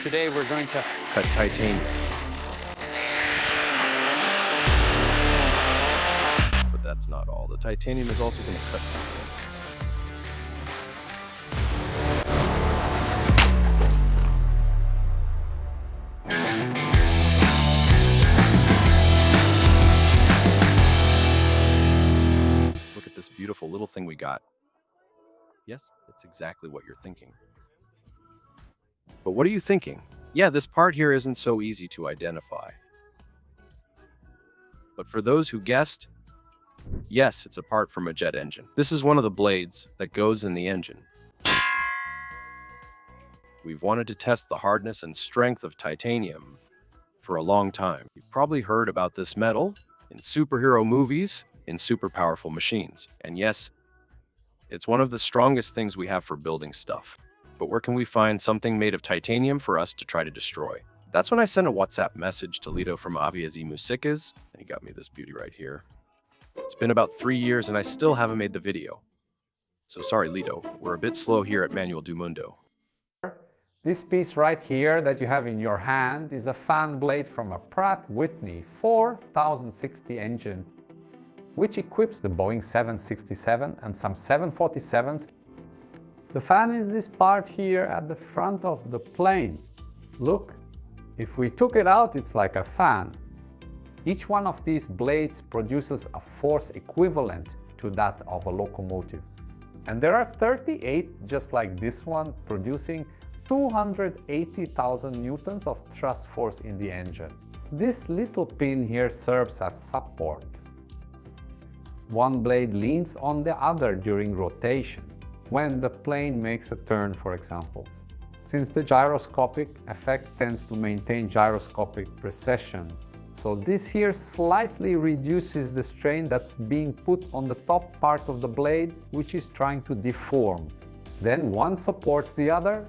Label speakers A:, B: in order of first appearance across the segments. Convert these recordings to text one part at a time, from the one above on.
A: Today we're going to
B: cut titanium. But that's not all. The titanium is also going to cut something. Look at this beautiful little thing we got. Yes, it's exactly what you're thinking. But what are you thinking? Yeah, this part here isn't so easy to identify. But for those who guessed, yes, it's a part from a jet engine. This is one of the blades that goes in the engine. We've wanted to test the hardness and strength of titanium for a long time. You've probably heard about this metal in superhero movies, in super powerful machines. And yes, it's one of the strongest things we have for building stuff. But where can we find something made of titanium for us to try to destroy? That's when I sent a WhatsApp message to Lito from Avias e Musikas, and he got me this beauty right here. It's been about 3 years and I still haven't made the video. So sorry, Lito, we're a bit slow here at Manuel do Mundo.
C: This piece right here that you have in your hand is a fan blade from a Pratt Whitney 4060 engine, which equips the Boeing 767 and some 747s. The fan is this part here at the front of the plane. Look, if we took it out, it's like a fan. Each one of these blades produces a force equivalent to that of a locomotive. And there are 38 just like this one, producing 280,000 newtons of thrust force in the engine. This little pin here serves as support. One blade leans on the other during rotation, when the plane makes a turn, for example. Since the gyroscopic effect tends to maintain gyroscopic precession, so this here slightly reduces the strain that's being put on the top part of the blade, which is trying to deform. Then one supports the other.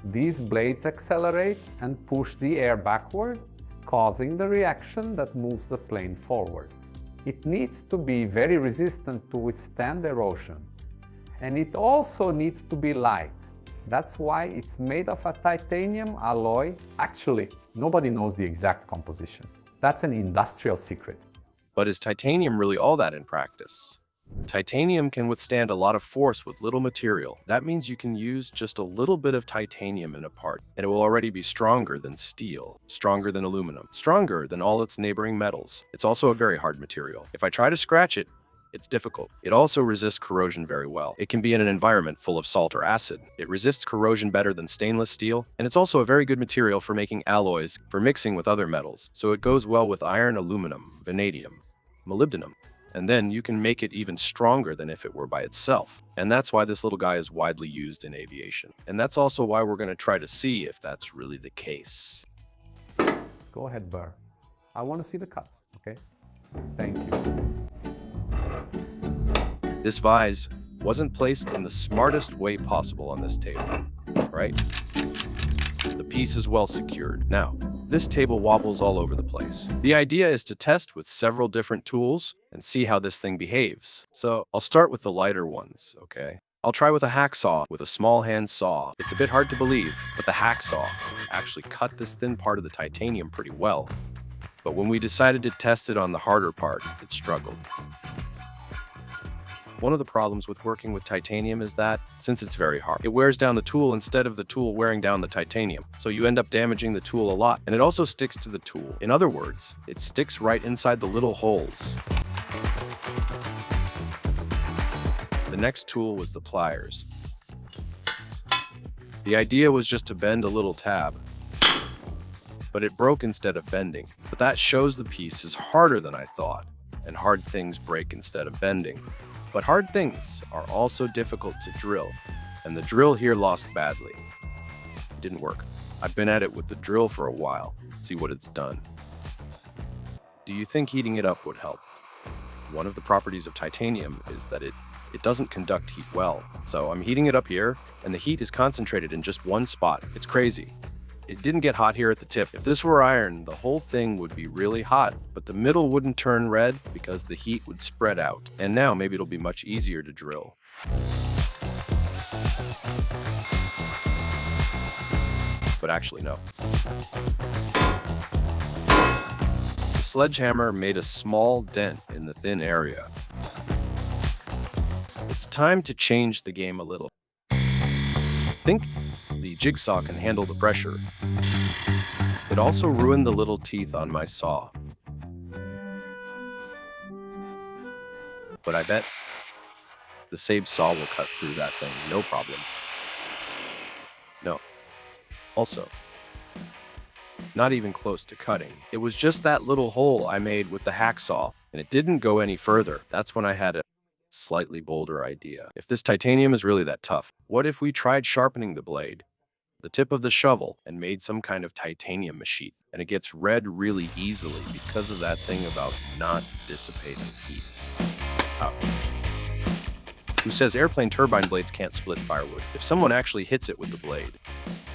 C: These blades accelerate and push the air backward, causing the reaction that moves the plane forward. It needs to be very resistant to withstand erosion. And it also needs to be light. That's why it's made of a titanium alloy. Actually, nobody knows the exact composition. That's an industrial secret.
B: But is titanium really all that in practice? Titanium can withstand a lot of force with little material. That means you can use just a little bit of titanium in a part, and it will already be stronger than steel, stronger than aluminum, stronger than all its neighboring metals. It's also a very hard material. If I try to scratch it, it's difficult. It also resists corrosion very well. It can be in an environment full of salt or acid. It resists corrosion better than stainless steel, and it's also a very good material for making alloys, for mixing with other metals. So it goes well with iron, aluminum, vanadium, molybdenum. And then you can make it even stronger than if it were by itself. And that's why this little guy is widely used in aviation. And that's also why we're going to try to see if that's really the case.
C: Go ahead, Burr. I want to see the cuts, okay? Thank you.
B: This vise wasn't placed in the smartest way possible on this table, right? The piece is well secured. Now, this table wobbles all over the place. The idea is to test with several different tools and see how this thing behaves. So I'll start with the lighter ones, okay? I'll try with a hacksaw, with a small hand saw. It's a bit hard to believe, but the hacksaw actually cut this thin part of the titanium pretty well. But when we decided to test it on the harder part, it struggled. One of the problems with working with titanium is that, since it's very hard, it wears down the tool instead of the tool wearing down the titanium. So you end up damaging the tool a lot, and it also sticks to the tool. In other words, it sticks right inside the little holes. The next tool was the pliers. The idea was just to bend a little tab, but it broke instead of bending. But that shows the piece is harder than I thought, and hard things break instead of bending. But hard things are also difficult to drill, and the drill here lost badly. It didn't work. I've been at it with the drill for a while. See what it's done. Do you think heating it up would help? One of the properties of titanium is that it doesn't conduct heat well. So I'm heating it up here, and the heat is concentrated in just one spot. It's crazy. It didn't get hot here at the tip. If this were iron, the whole thing would be really hot, but the middle wouldn't turn red because the heat would spread out. And now maybe it'll be much easier to drill. but actually no. The sledgehammer made a small dent in the thin area. It's time to change the game a little. Think the jigsaw can handle the pressure. It also ruined the little teeth on my saw. But I bet the saved saw will cut through that thing, no problem. No. Also, not even close to cutting. It was just that little hole I made with the hacksaw, and it didn't go any further. That's when I had a slightly bolder idea. If this titanium is really that tough, what if we tried sharpening the blade, the tip of the shovel, and made some kind of titanium machine? And it gets red really easily because of that thing about not dissipating heat. Who says airplane turbine blades can't split firewood? If someone actually hits it with the blade,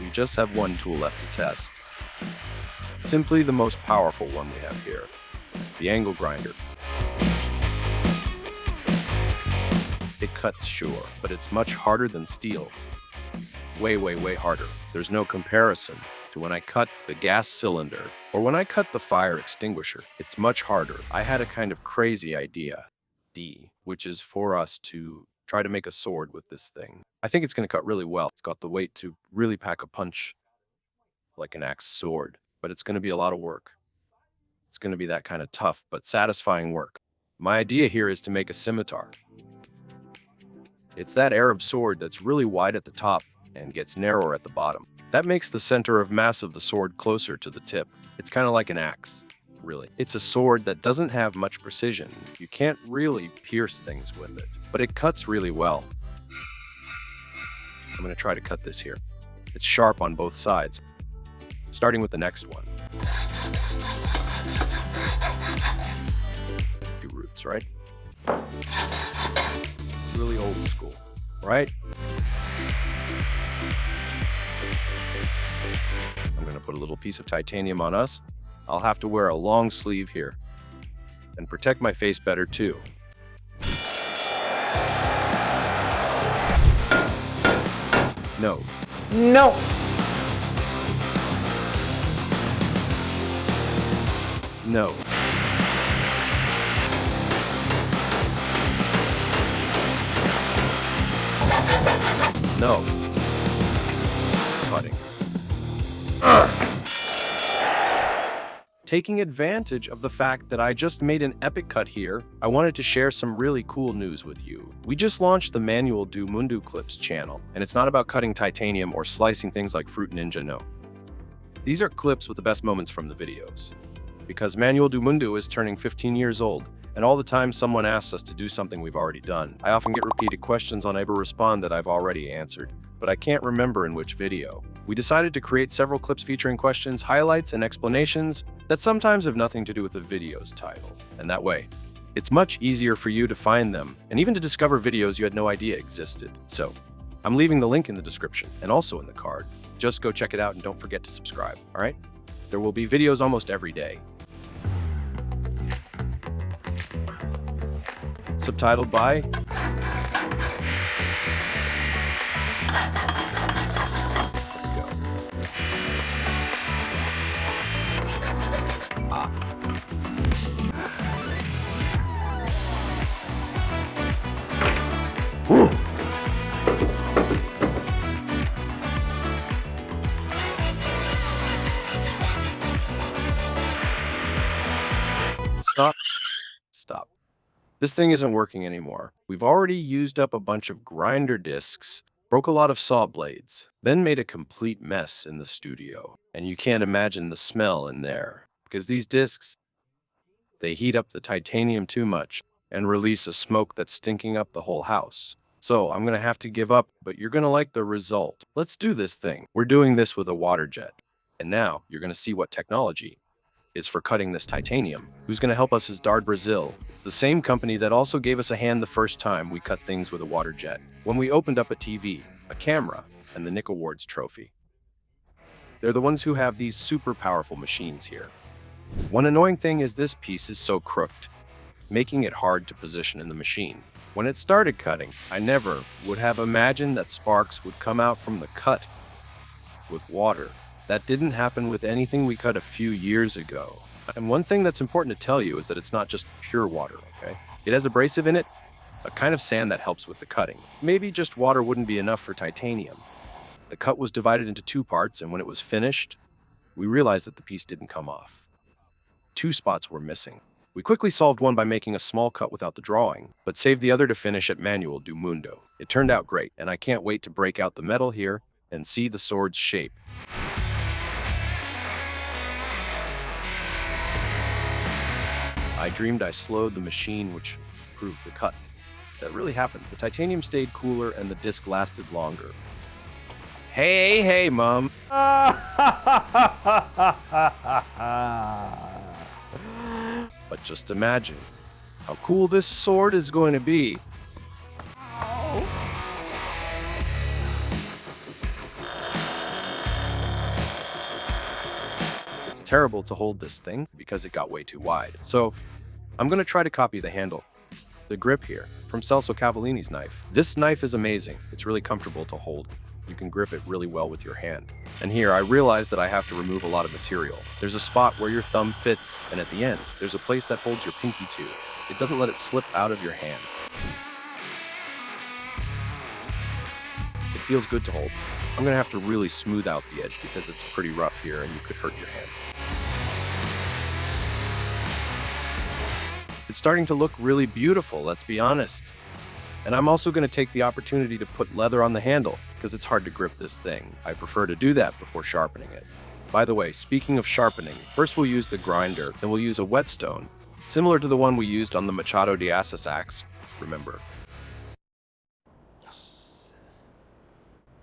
B: we just have one tool left to test. Simply the most powerful one we have here, the angle grinder. It cuts, sure, but it's much harder than steel. Way, way, way harder. There's no comparison to when I cut the gas cylinder or when I cut the fire extinguisher. It's much harder. I had a kind of crazy idea, which is for us to try to make a sword with this thing. I think it's going to cut really well. It's got the weight to really pack a punch like an axe sword, but it's going to be a lot of work. It's going to be that kind of tough but satisfying work. My idea here is to make a scimitar. It's that Arab sword that's really wide at the top and gets narrower at the bottom. That makes the center of mass of the sword closer to the tip. It's kind of like an axe, really. It's a sword that doesn't have much precision. You can't really pierce things with it, but it cuts really well. I'm going to try to cut this here. It's sharp on both sides, starting with the next one. Few roots, right? Really old school, right? I'm going to put a little piece of titanium on us. I'll have to wear a long sleeve here and protect my face better too. No.
A: No.
B: No. No. Cutting. Taking advantage of the fact that I just made an epic cut here, I wanted to share some really cool news with you. We just launched the Manual do Mundo Clips channel, and it's not about cutting titanium or slicing things like Fruit Ninja, no. These are clips with the best moments from the videos. Because Manual do Mundo is turning 15 years old, and all the time someone asks us to do something we've already done. I often get repeated questions on Able Respond that I've already answered, but I can't remember in which video. We decided to create several clips featuring questions, highlights, and explanations that sometimes have nothing to do with the video's title. And that way, it's much easier for you to find them, and even to discover videos you had no idea existed. So, I'm leaving the link in the description, and also in the card. Just go check it out and don't forget to subscribe, alright? There will be videos almost every day. Subtitled by... Let's go. Stop. Stop. This thing isn't working anymore. We've already used up a bunch of grinder discs, broke a lot of saw blades, then made a complete mess in the studio. And you can't imagine the smell in there, because these discs, they heat up the titanium too much and release a smoke that's stinking up the whole house. So I'm gonna have to give up, but you're gonna like the result. Let's do this thing. We're doing this with a water jet. And now you're gonna see what technology is for cutting this titanium. Who's going to help us is Dard Brazil. It's the same company that also gave us a hand the first time we cut things with a water jet, when we opened up a TV, a camera, and the Nick Awards trophy. They're the ones who have these super powerful machines here. One annoying thing is this piece is so crooked, making it hard to position in the machine. When it started cutting, I never would have imagined that sparks would come out from the cut with water. That didn't happen with anything we cut a few years ago. And one thing that's important to tell you is that it's not just pure water, okay? It has abrasive in it, a kind of sand that helps with the cutting. Maybe just water wouldn't be enough for titanium. The cut was divided into two parts, and when it was finished, we realized that the piece didn't come off. Two spots were missing. We quickly solved one by making a small cut without the drawing, but saved the other to finish at manual do mundo. It turned out great, and I can't wait to break out the metal here and see the sword's shape. I dreamed I slowed the machine, which proved the cut. That really happened. The titanium stayed cooler and the disc lasted longer. Hey, Mom. But just imagine how cool this sword is going to be. It's terrible to hold this thing because it got way too wide. So I'm going to try to copy the handle, the grip here, from Celso Cavallini's knife. This knife is amazing. It's really comfortable to hold. You can grip it really well with your hand. And here, I realize that I have to remove a lot of material. There's a spot where your thumb fits, and at the end, there's a place that holds your pinky too. It doesn't let it slip out of your hand. It feels good to hold. I'm gonna have to really smooth out the edge because it's pretty rough here and you could hurt your hand. It's starting to look really beautiful, let's be honest. And I'm also going to take the opportunity to put leather on the handle, because it's hard to grip this thing. I prefer to do that before sharpening it. By the way, speaking of sharpening, first we'll use the grinder, then we'll use a whetstone, similar to the one we used on the Machado de Asas axe, remember. Yes.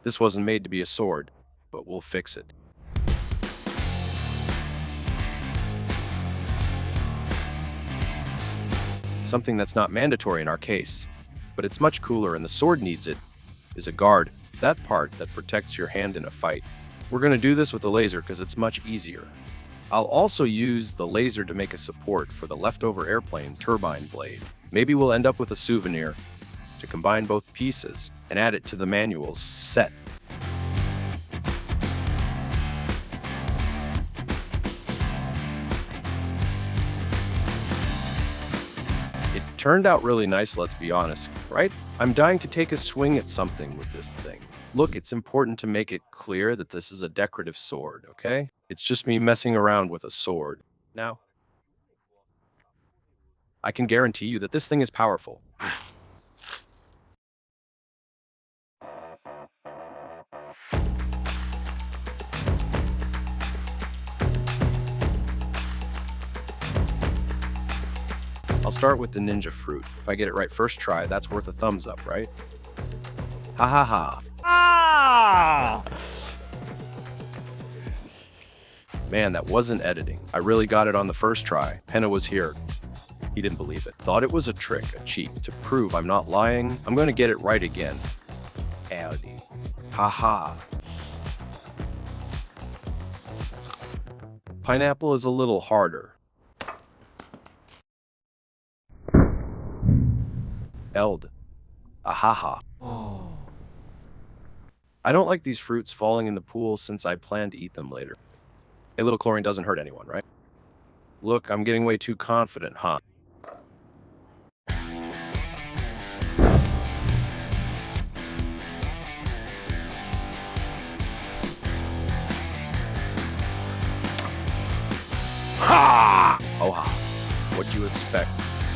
B: This wasn't made to be a sword, but we'll fix it. Something that's not mandatory in our case, but it's much cooler and the sword needs it, is a guard, that part that protects your hand in a fight. We're going to do this with a laser because it's much easier. I'll also use the laser to make a support for the leftover airplane turbine blade. Maybe we'll end up with a souvenir to combine both pieces and add it to the manual's set. Turned out really nice, let's be honest, right? I'm dying to take a swing at something with this thing. Look, it's important to make it clear that this is a decorative sword, okay? It's just me messing around with a sword. Now, I can guarantee you that this thing is powerful. I'll start with the ninja fruit. If I get it right first try, that's worth a thumbs up, right? Ha ha ha. Ah! Man, that wasn't editing. I really got it on the first try. Penna was here. He didn't believe it. Thought it was a trick, a cheat. To prove I'm not lying, I'm gonna get it right again. Howdy. Ha ha. Pineapple is a little harder. Eld. Ahaha. Oh. I don't like these fruits falling in the pool since I plan to eat them later. A little chlorine doesn't hurt anyone, right? Look, I'm getting way too confident, huh? Ha! Oh ha. What'd you expect?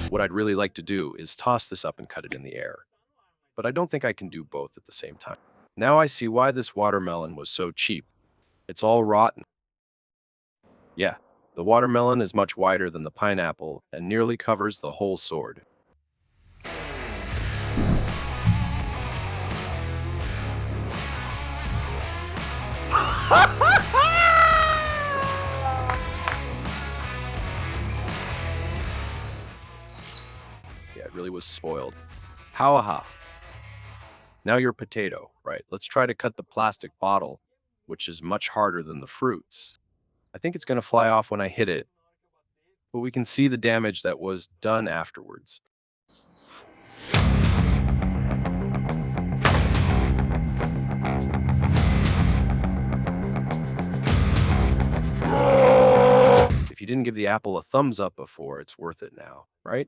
B: What I'd really like to do is toss this up and cut it in the air. But I don't think I can do both at the same time. Now I see why this watermelon was so cheap. It's all rotten. Yeah, the watermelon is much wider than the pineapple and nearly covers the whole sword. Yeah, it really was spoiled. How-aha. Now your potato, right? Let's try to cut the plastic bottle, which is much harder than the fruits. I think it's going to fly off when I hit it, but we can see the damage that was done afterwards. didn't give the apple a thumbs up before, it's worth it now, right?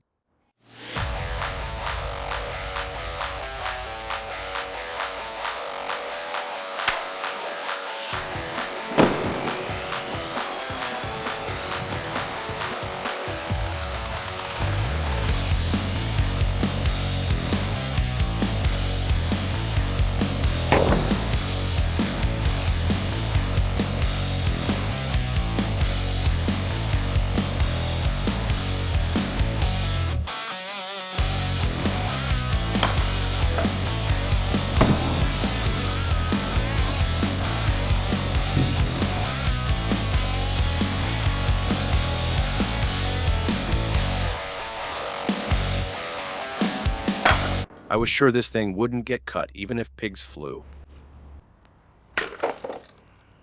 B: I was sure this thing wouldn't get cut, even if pigs flew.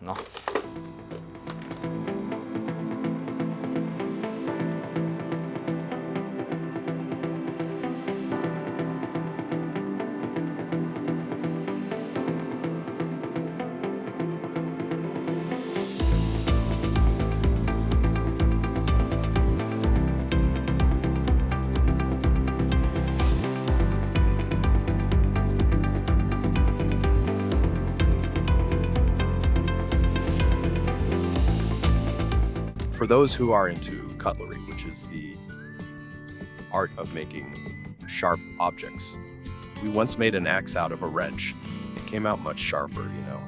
C: Nossa.
B: For those who are into cutlery, which is the art of making sharp objects, we once made an axe out of a wrench. It came out much sharper, you know.